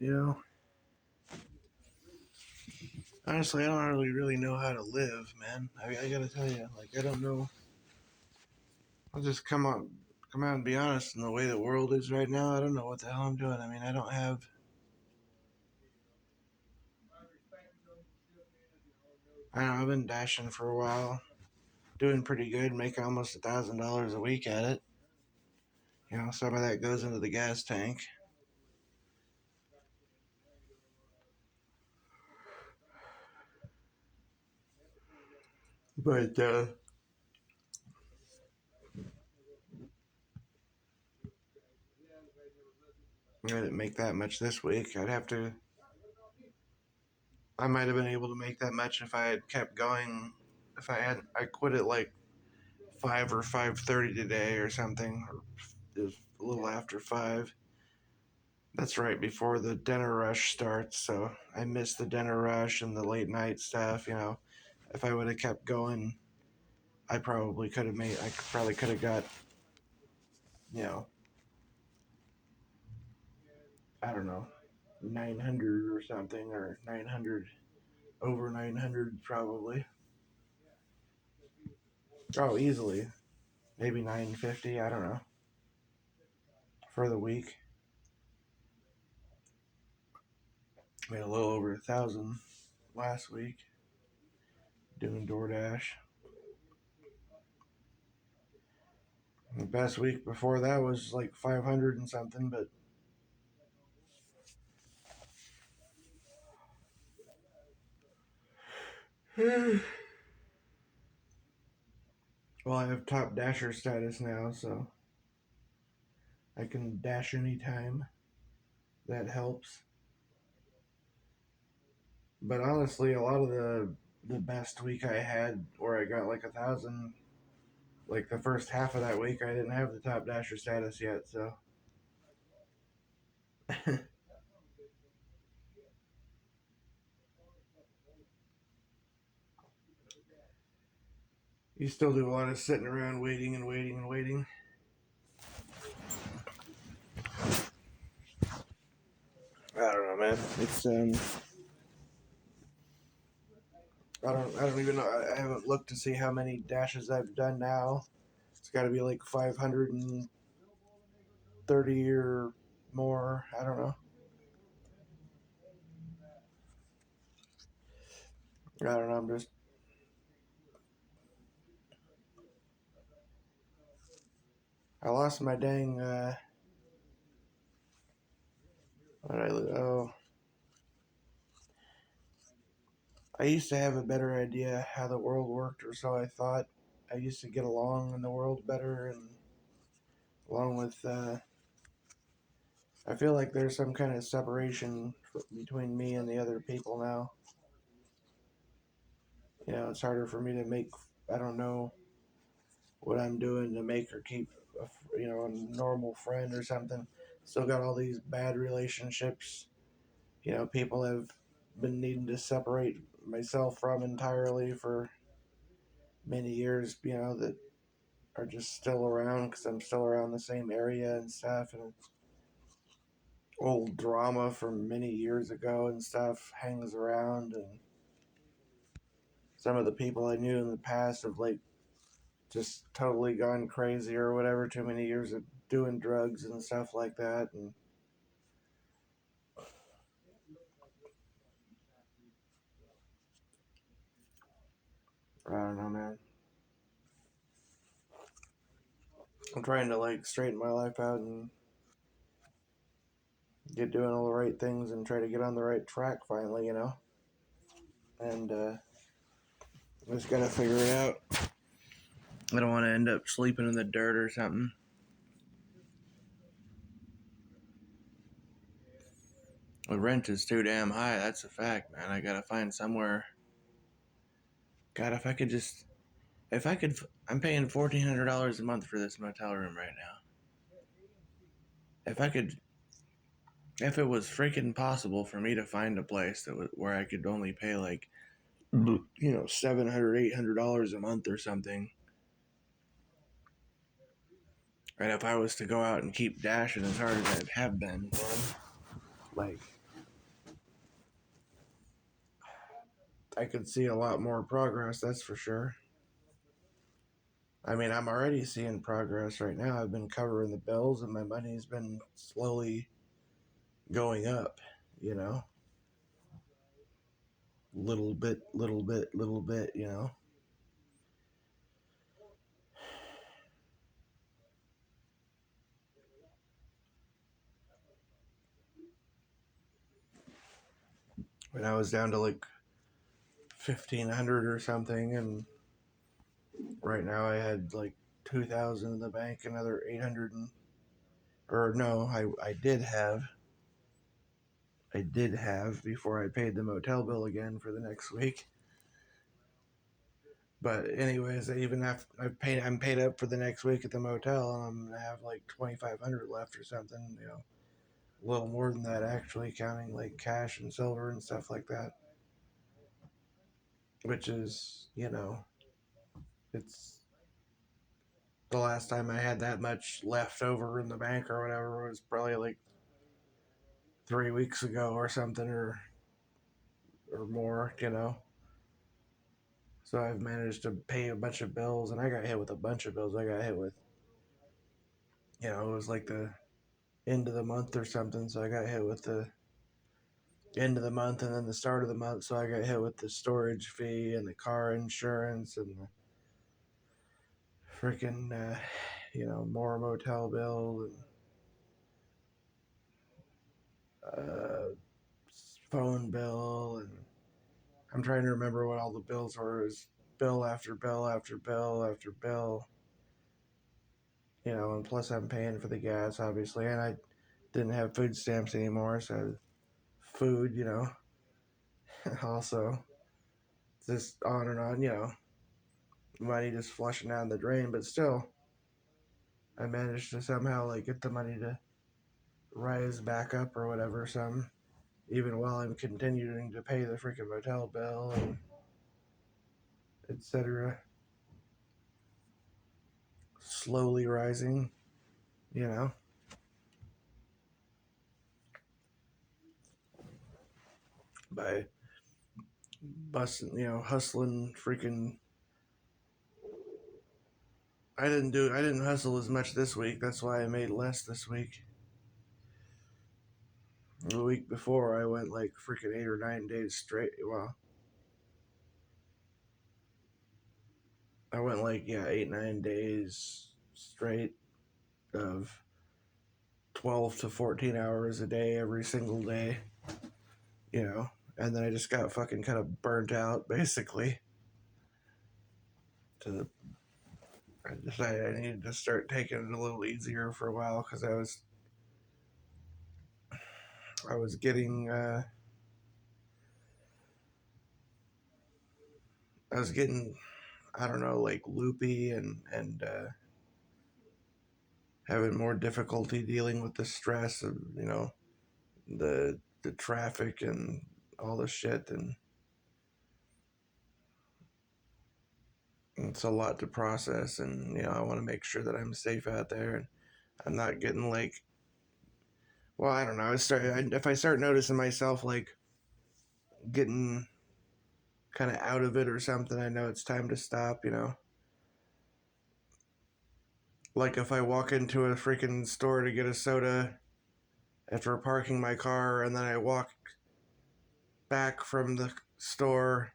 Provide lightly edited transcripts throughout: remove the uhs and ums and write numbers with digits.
You know, honestly, I don't really know how to live, man. I gotta tell you, like, I don't know. I'll just come out and be honest. In the way the world is right now, I don't know what the hell I'm doing. I mean, I don't have. I don't know. I've been dashing for a while, doing pretty good, making almost $1,000 a week at it. You know, some of that goes into the gas tank, but I didn't make that much this week. I'd have to. I might have been able to make that much if I had kept going. If I quit at like 5 or 5:30 today or something, or it was a little after 5. That's right before the dinner rush starts, so I missed the dinner rush and the late night stuff. You know, if I would have kept going, I probably could have made. I probably could have got. You know, I don't know, 900 or something, or 900, over 900 probably. Oh, easily, maybe 950. I don't know, for the week. Made a little over 1,000 last week doing DoorDash. The best week before that was like 500 and something, but well, I have top dasher status now, so I can dash anytime. That helps. But honestly, a lot of the best week I had, where I got like 1,000, like the first half of that week, I didn't have the top dasher status yet. So you still do a lot of sitting around waiting and waiting and waiting. I don't know, man. It's I don't even know. I haven't looked to see how many dashes I've done now. It's got to be like 530 or more. I don't know. I don't know. I'm just. I lost my dang. Oh, I used to have a better idea how the world worked, or so I thought. I used to get along in the world better, and along with. I feel like there's some kind of separation between me and the other people now. You know, it's harder for me to make. I don't know what I'm doing to make or keep a normal friend or something. Still got all these bad relationships. You know, people have been needing to separate myself from entirely for many years. You know, that are just still around because I'm still around the same area and stuff, and old drama from many years ago and stuff hangs around, and some of the people I knew in the past have like just totally gone crazy or whatever. Too many years of doing drugs and stuff like that, and I don't know, man. I'm trying to like straighten my life out and get doing all the right things and try to get on the right track finally, And I just gotta figure it out. I don't want to end up sleeping in the dirt or something. The rent is too damn high. That's a fact, man. I gotta find somewhere. God, if I could, I'm paying $1,400 a month for this motel room right now. If I could, if it was freaking possible for me to find a place where I could only pay like, $700, $800 a month or something, and if I was to go out and keep dashing as hard as I have been, man, Like, I could see a lot more progress, that's for sure. I mean, I'm already seeing progress right now. I've been covering the bills and my money's been slowly going up, you know? Little bit, little bit, little bit, you know? When I was down to like 1,500 or something, and right now I had like 2,000 in the bank, another 800 and, or no, I did have before I paid the motel bill again for the next week. But anyways, even after I'm paid up for the next week at the motel, and I'm gonna have like 2,500 left or something. You know, a little more than that actually, counting like cash and silver and stuff like that. Which is, it's the last time I had that much left over in the bank or whatever was probably like 3 weeks ago or something, or more. So I've managed to pay a bunch of bills, and I got hit with a bunch of bills. I got hit with, it was like the end of the month or something. So I got hit with the end of the month and then the start of the month. So I got hit with the storage fee and the car insurance and the freaking, more motel bill and phone bill. And I'm trying to remember what all the bills were. It was bill after bill after bill after bill. And plus I'm paying for the gas, obviously. And I didn't have food stamps anymore. So food, also just on and on, money just flushing down the drain. But still, I managed to somehow like get the money to rise back up or whatever, some, even while I'm continuing to pay the freaking motel bill and etc. Slowly rising, you know, by busting, hustling freaking. I didn't hustle as much this week. That's why I made less this week. The week before I went like freaking 8 or 9 days straight. Well, I went like, yeah, 8, 9 days straight of 12 to 14 hours a day every single day, you know, and then I just got fucking kind of burnt out basically. To the, I decided I needed to start taking it a little easier for a while because I was getting I don't know, like loopy and having more difficulty dealing with the stress of the traffic and all the shit, and it's a lot to process, and I want to make sure that I'm safe out there and I'm not getting like, well, I don't know. If I start noticing myself like getting kind of out of it or something, I know it's time to stop. Like if I walk into a freaking store to get a soda after parking my car, and then I walk back from the store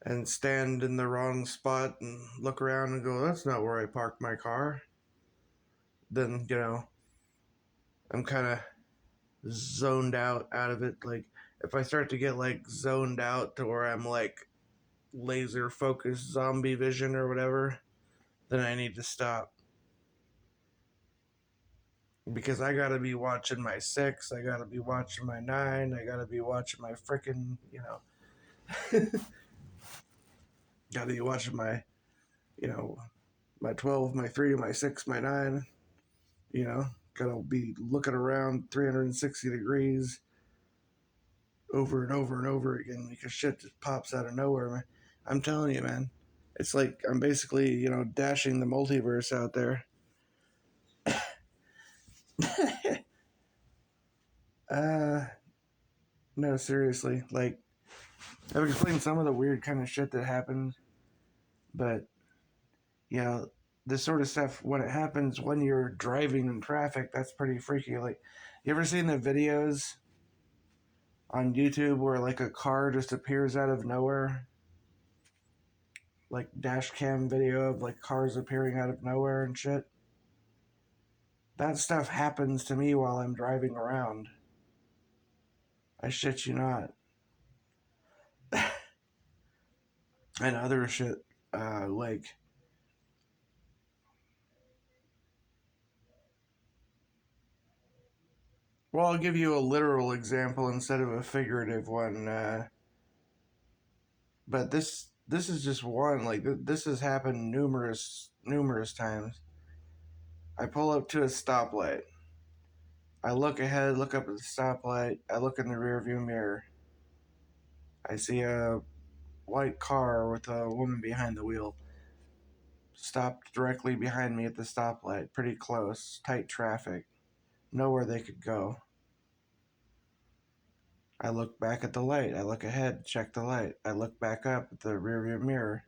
and stand in the wrong spot and look around and go, "That's not where I parked my car." Then I'm kind of zoned out of it. Like if I start to get like zoned out to where I'm like laser focused zombie vision or whatever, then I need to stop. Because I gotta be watching my 6, I gotta be watching my 9, I gotta be watching my freaking, gotta be watching my, you know, my 12, my 3, my 6, my 9, you know, gotta be looking around 360 degrees over and over and over again because shit just pops out of nowhere, man. I'm telling you, man. It's like I'm basically, dashing the multiverse out there. Uh, no, seriously. Like, I've explained some of the weird kind of shit that happens, but, you know, this sort of stuff, when it happens when you're driving in traffic, that's pretty freaky. Like, you ever seen the videos on YouTube where, like, a car just appears out of nowhere? Like, dash cam video of, like, cars appearing out of nowhere and shit? That stuff happens to me while I'm driving around. I shit you not. And other shit, like, well, I'll give you a literal example instead of a figurative one. But this is just one. Like, this has happened numerous times. I pull up to a stoplight. I look ahead, look up at the stoplight. I look in the rearview mirror. I see a white car with a woman behind the wheel. Stopped directly behind me at the stoplight, pretty close, tight traffic, nowhere they could go. I look back at the light. I look ahead, check the light. I look back up at the rearview mirror,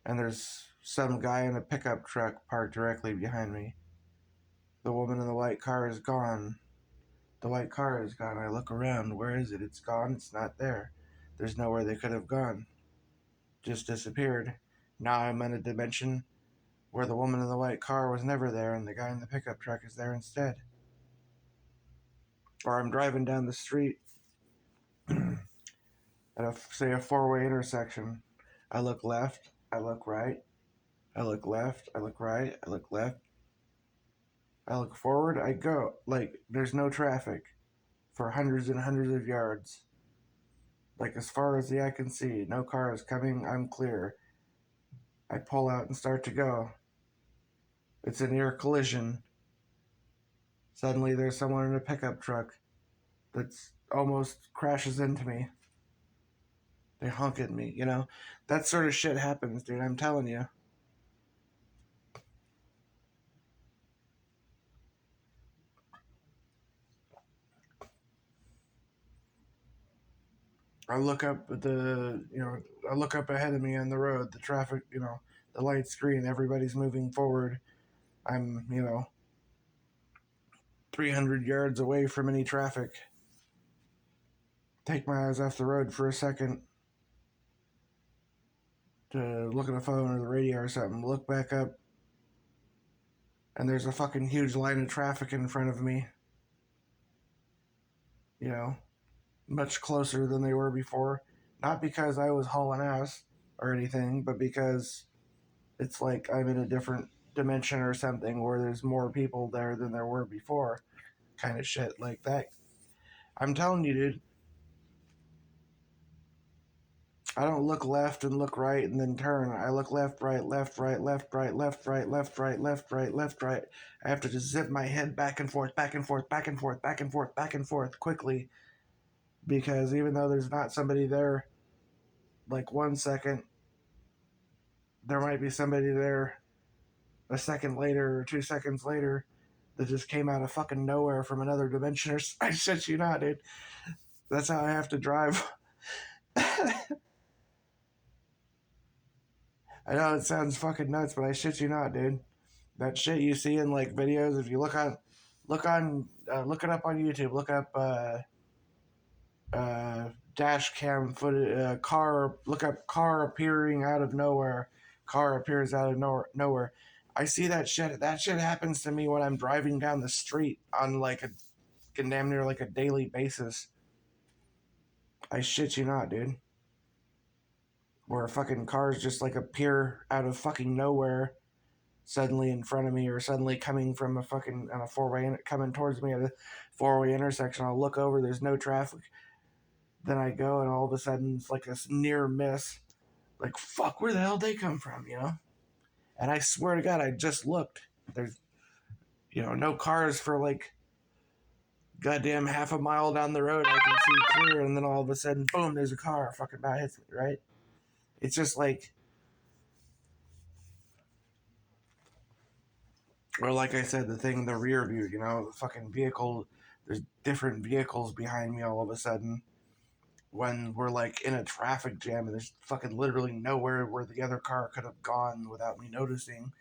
and there's some guy in a pickup truck parked directly behind me. The woman in the white car is gone. The white car is gone. I look around. Where is it? It's gone. It's not there. There's nowhere they could have gone. Just disappeared. Now I'm in a dimension where the woman in the white car was never there and the guy in the pickup truck is there instead. Or I'm driving down the street at say a four-way intersection. I look left, I look right, I look left, I look right, I look left, I look forward, I go. Like, there's no traffic for hundreds and hundreds of yards. Like, as far as the eye can see, no car is coming, I'm clear. I pull out and start to go. It's a near collision. Suddenly, there's someone in a pickup truck that's almost crashes into me. They honk at me, you know? That sort of shit happens, dude, I'm telling you. I look up at I look up ahead of me on the road, the traffic, the lights green, everybody's moving forward. I'm, 300 yards away from any traffic. Take my eyes off the road for a second to look at the phone or the radio or something. Look back up, and there's a fucking huge line of traffic in front of me. You know, much closer than they were before. Not because I was hauling ass or anything, but because it's like I'm in a different dimension or something where there's more people there than there were before. Kind of shit like that. I'm telling you, dude, I don't look left and look right and then turn. I look left, right, left, right, left, right, left, right, left, right, left, right, left, right. I have to just zip my head back and forth, back and forth, back and forth, back and forth, back and forth quickly because even though there's not somebody there, like 1 second, there might be somebody there a second later or 2 seconds later that just came out of fucking nowhere from another dimension or I shit you not, dude. That's how I have to drive. I know it sounds fucking nuts, but I shit you not, dude. That shit you see in like videos, if you look it up on YouTube. Look up dash cam footage, car. Look up car appearing out of nowhere. Car appears out of nowhere. I see that shit. That shit happens to me when I'm driving down the street on like a damn near like a daily basis. I shit you not, dude. Where fucking cars just like appear out of fucking nowhere suddenly in front of me or suddenly coming from a fucking on a four-way coming towards me at a four-way intersection. I'll look over, there's no traffic. Then I go and all of a sudden it's like this near miss. Like, fuck, where the hell did they come from, you know? And I swear to God, I just looked. There's, no cars for like goddamn half a mile down the road. I can see clear, and then all of a sudden, boom, there's a car fucking about hits me, right? It's just like, or like I said, the thing in the rear view, the fucking vehicle there's different vehicles behind me all of a sudden when we're like in a traffic jam and there's fucking literally nowhere where the other car could have gone without me noticing,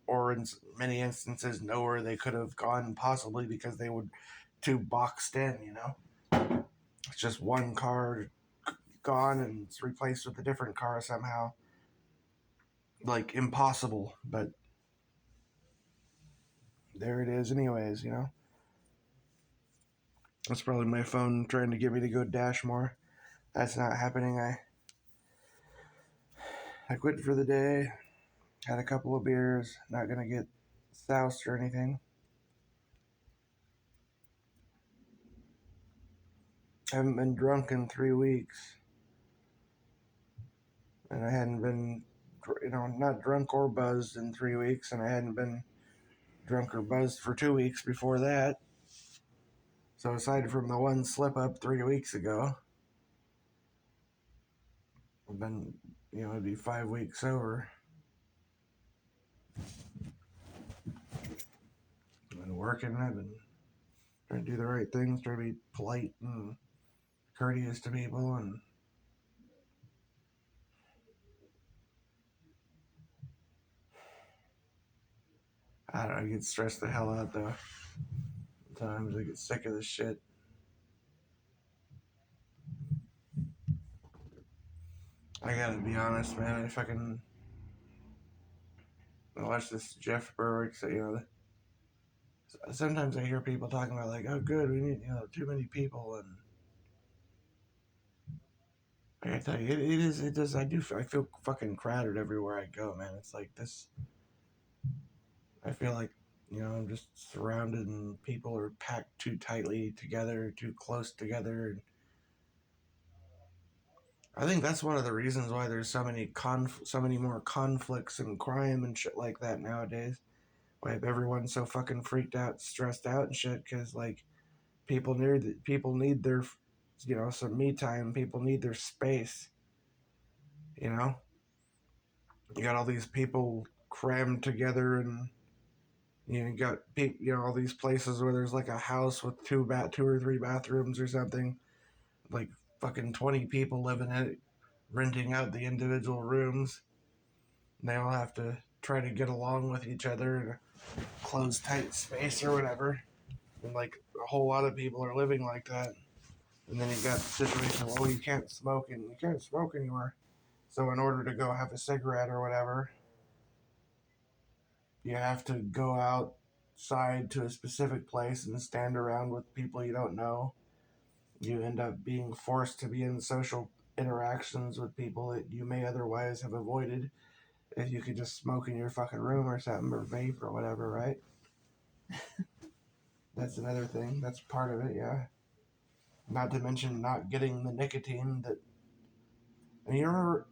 or in many instances nowhere they could have gone possibly because they would too boxed in. It's just one car gone and it's replaced with a different car somehow. Like impossible, but there it is anyways. That's probably my phone trying to get me to go dash more. That's not happening. I quit for the day, had a couple of beers, not gonna get soused or anything. Haven't been drunk in 3 weeks, and I hadn't been, not drunk or buzzed in 3 weeks, and I hadn't been drunk or buzzed for 2 weeks before that. So aside from the one slip up 3 weeks ago, I've been, it'd be 5 weeks sober. I've been working. I've been trying to do the right things, trying to be polite and courteous to people, and I don't know, I get stressed the hell out though. Sometimes I get sick of this shit. I gotta be honest, man. I fucking watch this Jeff Berwick say, sometimes I hear people talking about like, oh, good, we need, too many people, and I gotta tell you, it does. I feel fucking crowded everywhere I go, man. It's like this. I feel like, I'm just surrounded and people are packed too tightly together, too close together. And I think that's one of the reasons why there's so many more conflicts and crime and shit like that nowadays. Why everyone's so fucking freaked out, stressed out and shit, because like people need their, some me time. People need their space. You know, you got all these people crammed together, and you got all these places where there's like a house with two or three bathrooms or something, like fucking 20 people living in it, renting out the individual rooms. And they all have to try to get along with each other in a closed tight space or whatever. And like a whole lot of people are living like that. And then you got the situation, well, you can't smoke and you can't smoke anymore. So in order to go have a cigarette or whatever, you have to go outside to a specific place and stand around with people you don't know. You end up being forced to be in social interactions with people that you may otherwise have avoided if you could just smoke in your fucking room or something, or vape or whatever, right? That's another thing. That's part of it, yeah. Not to mention not getting the nicotine that. And you remember,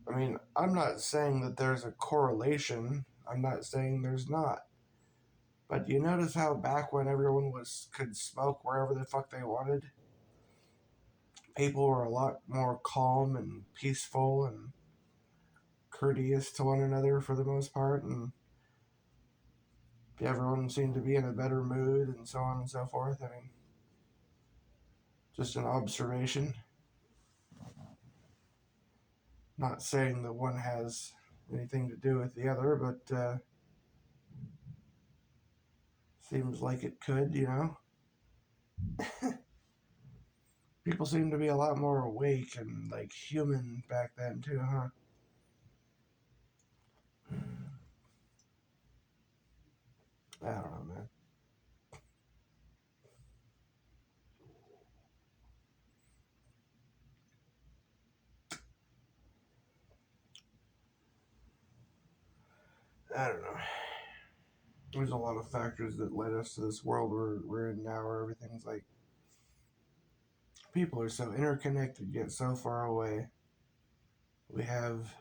I mean, I'm not saying that there's a correlation. I'm not saying there's not. But you notice how back when everyone could smoke wherever the fuck they wanted, people were a lot more calm and peaceful and courteous to one another for the most part, and everyone seemed to be in a better mood and so on and so forth. I mean, just an observation. Not saying that one has anything to do with the other, but seems like it could. People seem to be a lot more awake and like human back then too, huh? I don't know, man. I don't know. There's a lot of factors that led us to this world we're in now, where everything's like people are so interconnected yet so far away. We have,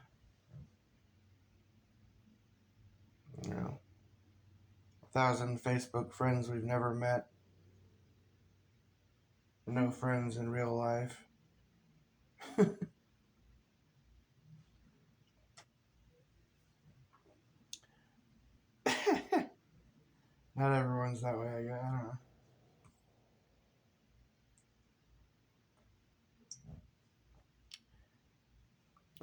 you know, 1,000 Facebook friends we've never met, no friends in real life. Not everyone's that way. I don't know.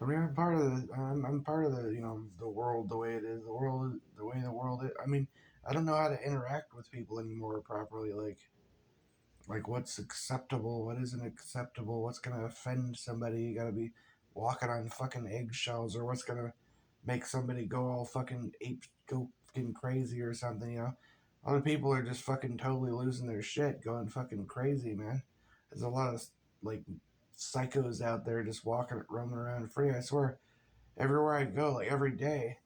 I mean, I'm part of the, the world the way it is. The world, the way the world is. I mean, I don't know how to interact with people anymore properly. Like what's acceptable, what isn't acceptable, what's gonna offend somebody. You gotta be walking on fucking eggshells, or what's gonna make somebody go all fucking go fucking crazy or something. Other people are just fucking totally losing their shit, going fucking crazy, man. There's a lot of like psychos out there just walking, roaming around free. I swear, everywhere I go, like every day,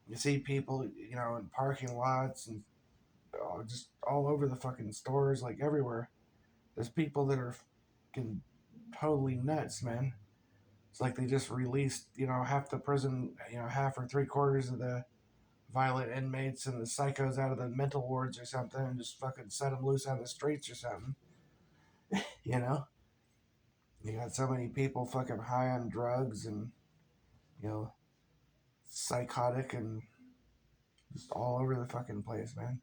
you see people, in parking lots and just all over the fucking stores, like everywhere. There's people that are fucking totally nuts, man. It's like they just released, half the prison, half or three quarters of the violent inmates and the psychos out of the mental wards or something, and just fucking set them loose on the streets or something. You know, you got so many people fucking high on drugs and you know psychotic and just all over the fucking place, man.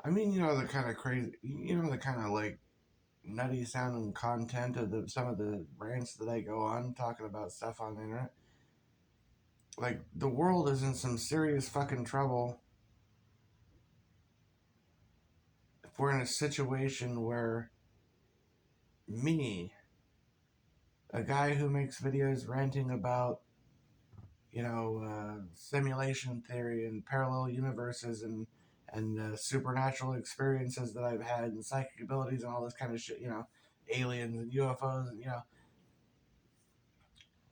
I mean, the kind of crazy, the kind of like nutty sounding content of some of the rants that I go on talking about stuff on the internet. Like the world is in some serious fucking trouble if we're in a situation where me, a guy who makes videos ranting about simulation theory and parallel universes and supernatural experiences that I've had and psychic abilities and all this kind of shit, aliens and UFOs and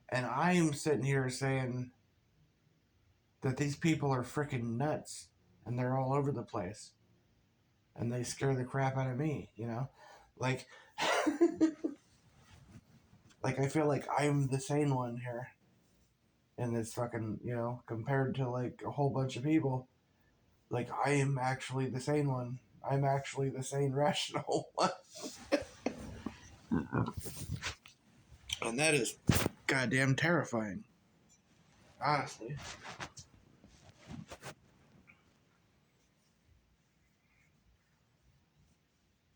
and I'm sitting here saying that these people are freaking nuts and they're all over the place and they scare the crap out of me, like like I feel like I'm the sane one here in this fucking, compared to like a whole bunch of people. Like I am actually the sane one. I'm actually the sane rational one. And that is goddamn terrifying. Honestly.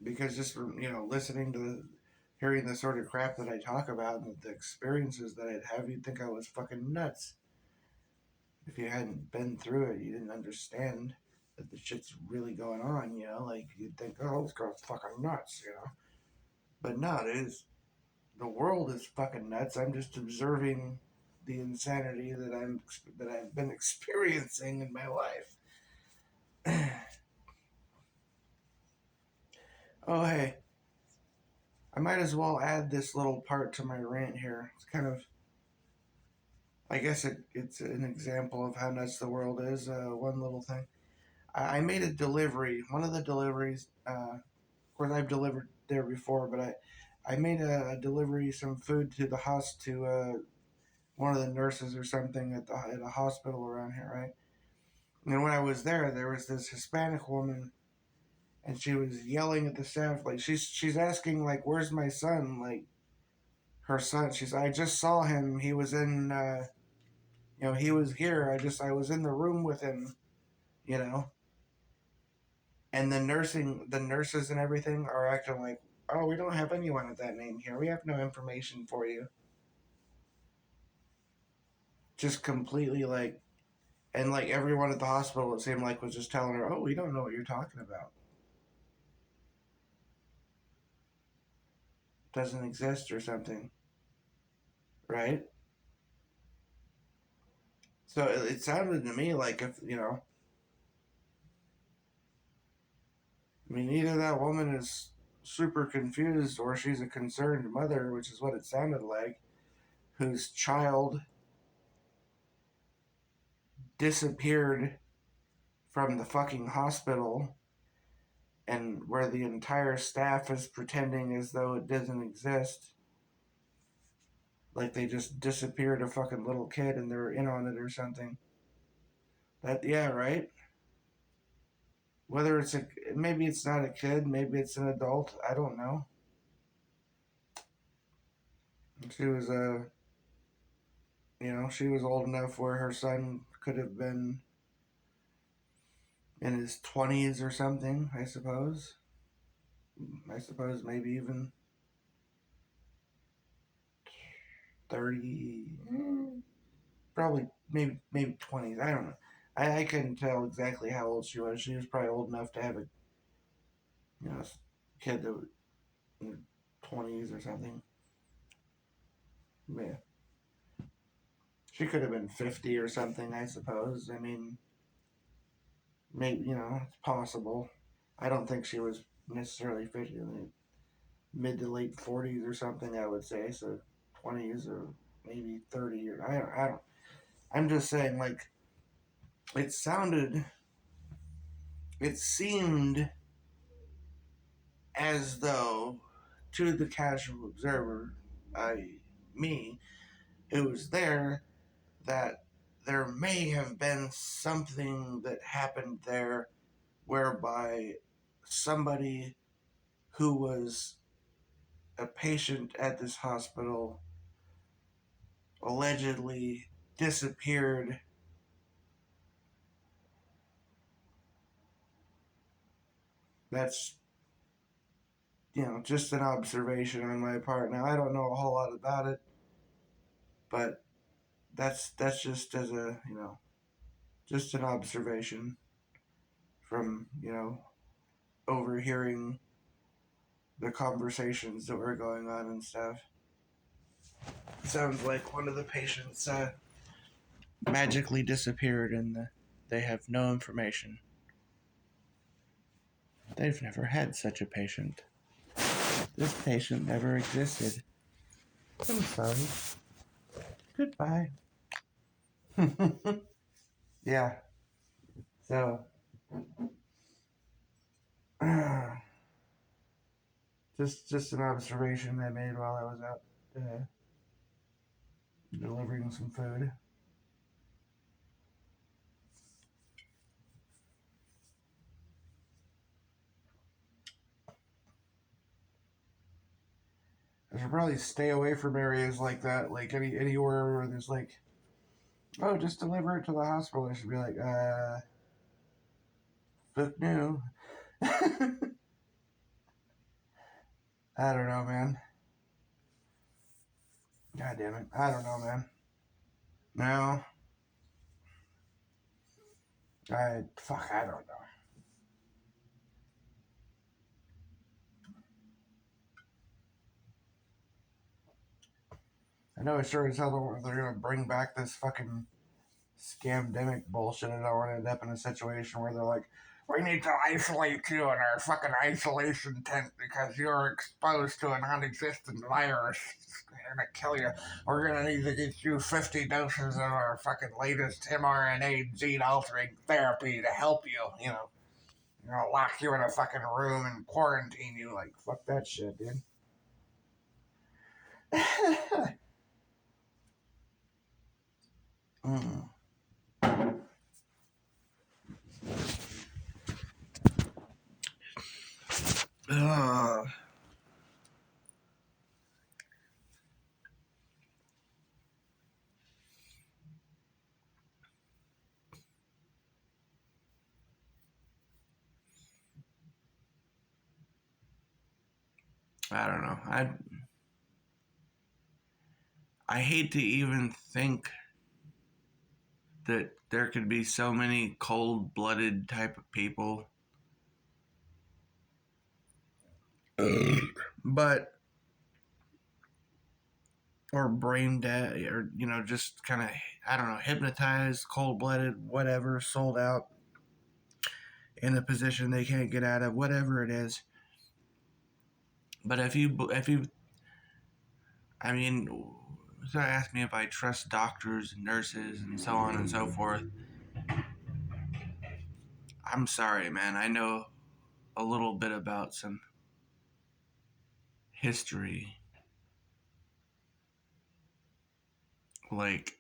Because just from, listening to hearing the sort of crap that I talk about and the experiences that I'd have, you'd think I was fucking nuts. If you hadn't been through it, you didn't understand that the shit's really going on, like you'd think, oh, this girl's fucking nuts. But no, it is. The world is fucking nuts. I'm just observing the insanity that I've been experiencing in my life. Oh hey, I might as well add this little part to my rant here. It's kind of, I guess it's an example of how nuts the world is. One little thing. I made a delivery. One of the deliveries, of course, I've delivered there before, but I made a delivery, some food to the to one of the nurses or something at a hospital around here, right? And when I was there was this Hispanic woman, and she was yelling at the staff, like she's asking, like, "Where's my son?" Like her son. I just saw him. He was in, he was here. I was in the room with him, you know. And the nurses and everything are acting like, "Oh, we don't have anyone with that name here. We have no information for you." Just completely like, and like everyone at the hospital, it seemed like was just telling her, "Oh, we don't know what you're talking about. Doesn't exist or something." Right? So it sounded to me like, if I mean, either that woman is super confused or she's a concerned mother, which is what it sounded like, whose child disappeared from the fucking hospital and where the entire staff is pretending as though it doesn't exist. Like they just disappeared a fucking little kid and they're in on it or something. That yeah, right? Whether it's a maybe it's not a kid, maybe it's an adult, I don't know. She was she was old enough where her son could have been in his 20s or something, I suppose. I suppose maybe even 30, probably maybe 20s. I don't know. I couldn't tell exactly how old she was. She was probably old enough to have a kid that was in her 20s or something. Yeah, she could have been 50 or something. I suppose. I mean, maybe it's possible. I don't think she was necessarily 50. Like mid to late 40s or something. I would say so, 20s or maybe 30 or I don't. I'm just saying like it sounded. It seemed as though to the casual observer, I me, who was there, that there may have been something that happened there whereby somebody who was a patient at this hospital allegedly disappeared. That's just an observation on my part. Now I don't know a whole lot about it, but that's just as a just an observation from overhearing the conversations that were going on and stuff. Sounds like one of the patients magically disappeared and they have no information. They've never had such a patient. This patient never existed. I'm sorry. Goodbye. Yeah. So, just an observation I made while I was out delivering some food. I should probably stay away from areas like that, like anywhere where there's like, oh, just deliver it to the hospital. I should be like, fuck no. I don't know, man. God damn it. I don't know, man. No, I don't know. I know I sure as hell don't. They're gonna bring back this fucking scamdemic bullshit. I don't want to end up in a situation where they're like, we need to isolate you in our fucking isolation tent because you're exposed to an unexistent virus. It's gonna kill you. We're gonna need to get you 50 doses of our fucking latest mRNA gene altering therapy to help you. Lock you in a fucking room and quarantine you. Like, fuck that shit, dude. Mm. Ugh. I don't know. I hate to even think that there could be so many cold-blooded type of people, but or brain dead, or just kind of I don't know, hypnotized, cold-blooded, whatever, sold out in a position they can't get out of, whatever it is. But if you, I mean, so ask me if I trust doctors and nurses and so on and so forth. I'm sorry, man. I know a little bit about some history like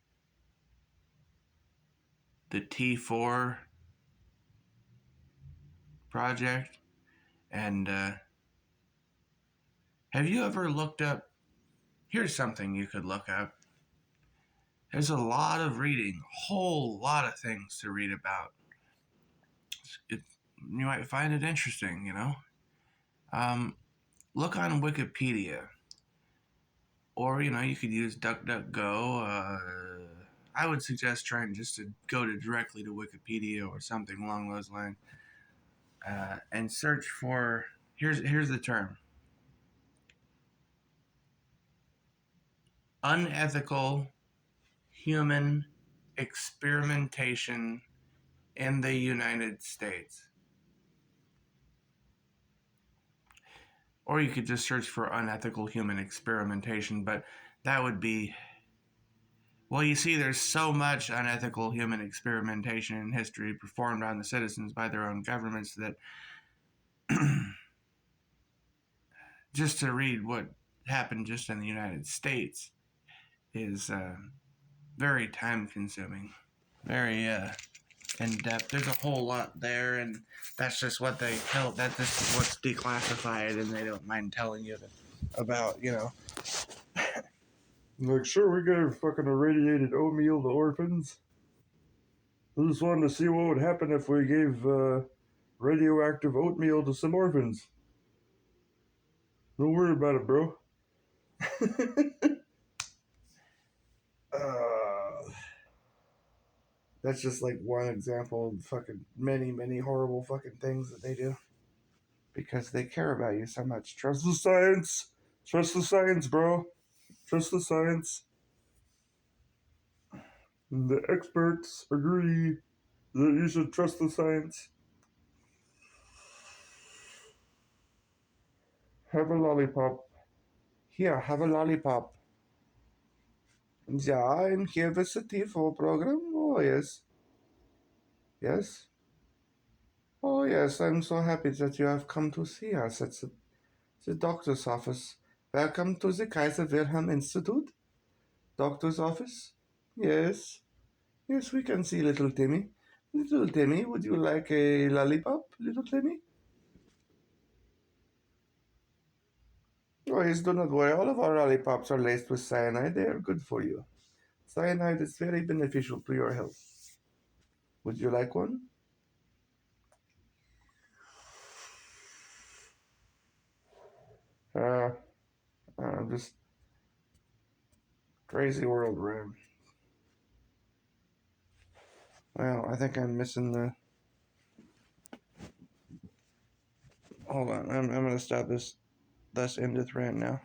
the T4 project. And have you ever looked up? Here's something you could look up. There's a lot of reading, whole lot of things to read about. It, you might find it interesting, you know. Look on Wikipedia, or you could use DuckDuckGo. I would suggest trying just to go directly to Wikipedia or something along those lines, and search for. Here's the term: unethical human experimentation in the United States. Or you could just search for unethical human experimentation, but that would be. Well, you see, there's so much unethical human experimentation in history performed on the citizens by their own governments that just to read what happened just in the United States is very time consuming, very in depth. There's a whole lot there, and that's just what they tell. That's just what's declassified, and they don't mind telling you about. Like, sure, we gave fucking irradiated oatmeal to orphans. I just wanted to see what would happen if we gave radioactive oatmeal to some orphans. Don't worry about it, bro. That's just like one example of fucking many, many horrible fucking things that they do. Because they care about you so much. Trust the science. Trust the science, bro. Trust the science. And the experts agree that you should trust the science. Have a lollipop. Here, have a lollipop. Yeah, I'm here with the T4 program. Oh, yes. Yes? Oh, yes, I'm so happy that you have come to see us at the doctor's office. Welcome to the Kaiser Wilhelm Institute. Doctor's office? Yes. Yes, we can see little Timmy. Little Timmy, would you like a lollipop, little Timmy? Oh, yes, do not worry. All of our lollipops are laced with cyanide. They are good for you. Cyanide is very beneficial to your health. Would you like one? Uh, just crazy world we're in. Well, I think I'm missing the. Hold on, I'm gonna stop this. Thus endeth rant now.